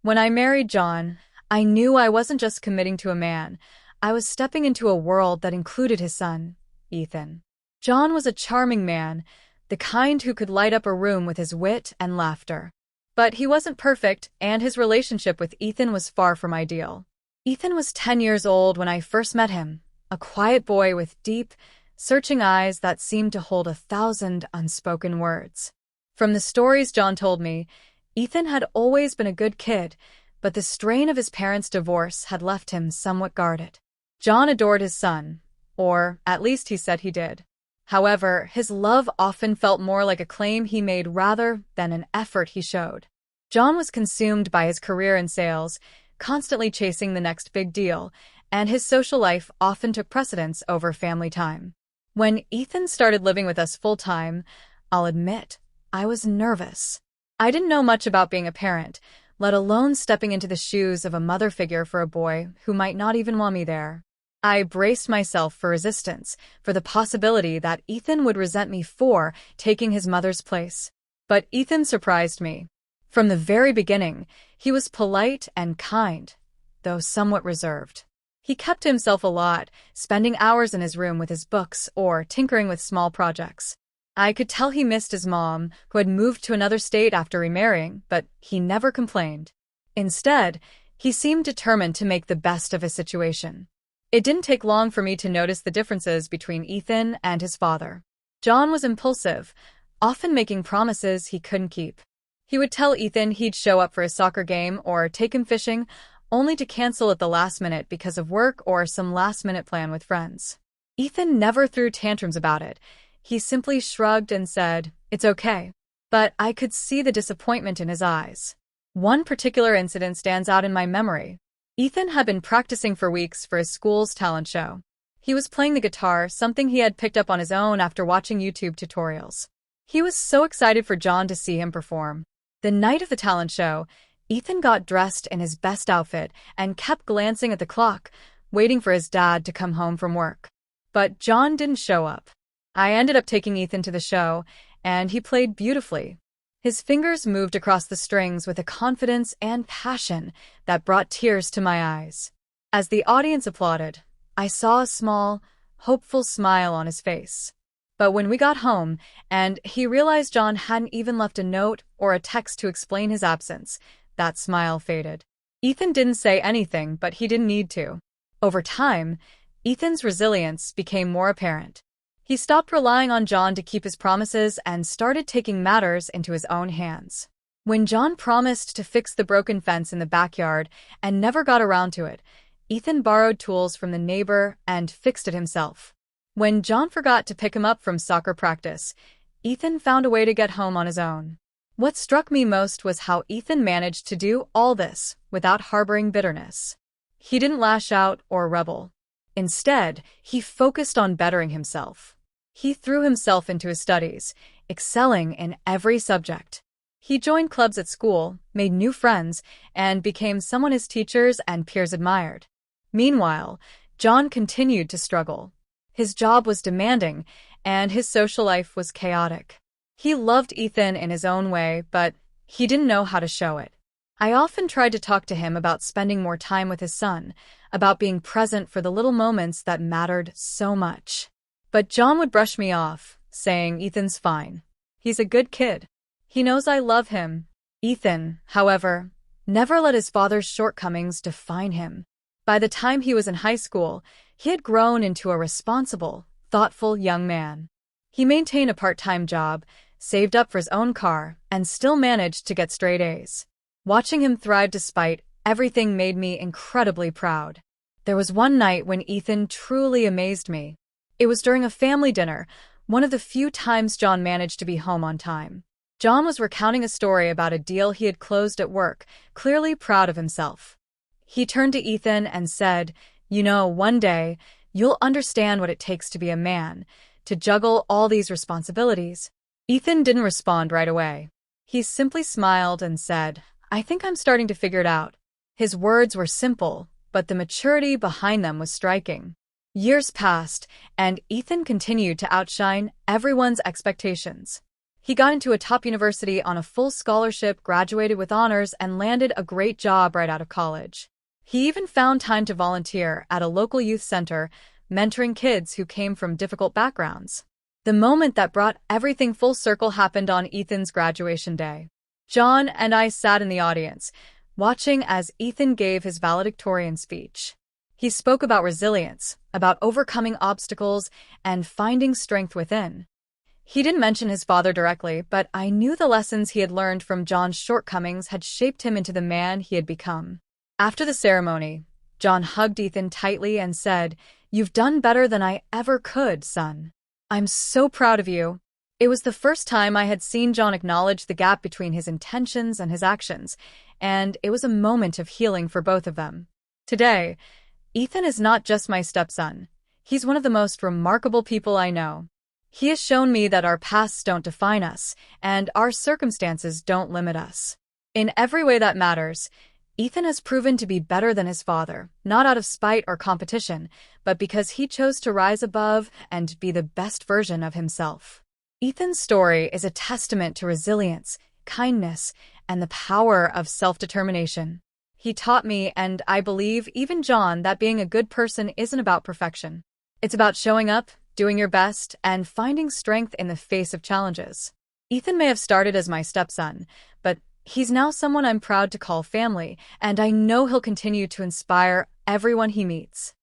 When I married John, I knew I wasn't just committing to a man. I was stepping into a world that included his son, Ethan. John was a charming man, the kind who could light up a room with his wit and laughter. But he wasn't perfect, and his relationship with Ethan was far from ideal. Ethan was 10 years old when I first met him, a quiet boy with deep, searching eyes that seemed to hold 1,000 unspoken words. From the stories John told me, Ethan had always been a good kid, but the strain of his parents' divorce had left him somewhat guarded. John adored his son, or at least he said he did. However, his love often felt more like a claim he made rather than an effort he showed. John was consumed by his career in sales, constantly chasing the next big deal, and his social life often took precedence over family time. When Ethan started living with us full-time, I'll admit, I was nervous. I didn't know much about being a parent, let alone stepping into the shoes of a mother figure for a boy who might not even want me there. I braced myself for resistance, for the possibility that Ethan would resent me for taking his mother's place. But Ethan surprised me. From the very beginning, he was polite and kind, though somewhat reserved. He kept to himself a lot, spending hours in his room with his books or tinkering with small projects. I could tell he missed his mom, who had moved to another state after remarrying, but he never complained. Instead, he seemed determined to make the best of his situation. It didn't take long for me to notice the differences between Ethan and his father. John was impulsive, often making promises he couldn't keep. He would tell Ethan he'd show up for his soccer game or take him fishing, only to cancel at the last minute because of work or some last-minute plan with friends. Ethan never threw tantrums about it. He simply shrugged and said, "It's okay." But I could see the disappointment in his eyes. One particular incident stands out in my memory. Ethan had been practicing for weeks for his school's talent show. He was playing the guitar, something he had picked up on his own after watching YouTube tutorials. He was so excited for John to see him perform. The night of the talent show, Ethan got dressed in his best outfit and kept glancing at the clock, waiting for his dad to come home from work. But John didn't show up. I ended up taking Ethan to the show, and he played beautifully. His fingers moved across the strings with a confidence and passion that brought tears to my eyes. As the audience applauded, I saw a small, hopeful smile on his face. But when we got home, and he realized John hadn't even left a note or a text to explain his absence, that smile faded. Ethan didn't say anything, but he didn't need to. Over time, Ethan's resilience became more apparent. He stopped relying on John to keep his promises and started taking matters into his own hands. When John promised to fix the broken fence in the backyard and never got around to it, Ethan borrowed tools from the neighbor and fixed it himself. When John forgot to pick him up from soccer practice, Ethan found a way to get home on his own. What struck me most was how Ethan managed to do all this without harboring bitterness. He didn't lash out or rebel. Instead, he focused on bettering himself. He threw himself into his studies, excelling in every subject. He joined clubs at school, made new friends, and became someone his teachers and peers admired. Meanwhile, John continued to struggle. His job was demanding, and his social life was chaotic. He loved Ethan in his own way, but he didn't know how to show it. I often tried to talk to him about spending more time with his son, about being present for the little moments that mattered so much. But John would brush me off, saying, "Ethan's fine. He's a good kid. He knows I love him." Ethan, however, never let his father's shortcomings define him. By the time he was in high school, he had grown into a responsible, thoughtful young man. He maintained a part-time job, saved up for his own car, and still managed to get straight A's. Watching him thrive despite everything made me incredibly proud. There was one night when Ethan truly amazed me. It was during a family dinner, one of the few times John managed to be home on time. John was recounting a story about a deal he had closed at work, clearly proud of himself. He turned to Ethan and said, "You know, one day, you'll understand what it takes to be a man, to juggle all these responsibilities." Ethan didn't respond right away. He simply smiled and said, "I think I'm starting to figure it out." His words were simple, but the maturity behind them was striking. Years passed, and Ethan continued to outshine everyone's expectations. He got into a top university on a full scholarship, graduated with honors, and landed a great job right out of college. He even found time to volunteer at a local youth center, mentoring kids who came from difficult backgrounds. The moment that brought everything full circle happened on Ethan's graduation day. John and I sat in the audience, watching as Ethan gave his valedictorian speech. He spoke about resilience, about overcoming obstacles, and finding strength within. He didn't mention his father directly, but I knew the lessons he had learned from John's shortcomings had shaped him into the man he had become. After the ceremony, John hugged Ethan tightly and said, "You've done better than I ever could, son. I'm so proud of you." It was the first time I had seen John acknowledge the gap between his intentions and his actions, and it was a moment of healing for both of them. Today, Ethan is not just my stepson. He's one of the most remarkable people I know. He has shown me that our pasts don't define us, and our circumstances don't limit us. In every way that matters, Ethan has proven to be better than his father, not out of spite or competition, but because he chose to rise above and be the best version of himself. Ethan's story is a testament to resilience, kindness, and the power of self-determination. He taught me, and I believe even John, that being a good person isn't about perfection. It's about showing up, doing your best, and finding strength in the face of challenges. Ethan may have started as my stepson, but he's now someone I'm proud to call family, and I know he'll continue to inspire everyone he meets.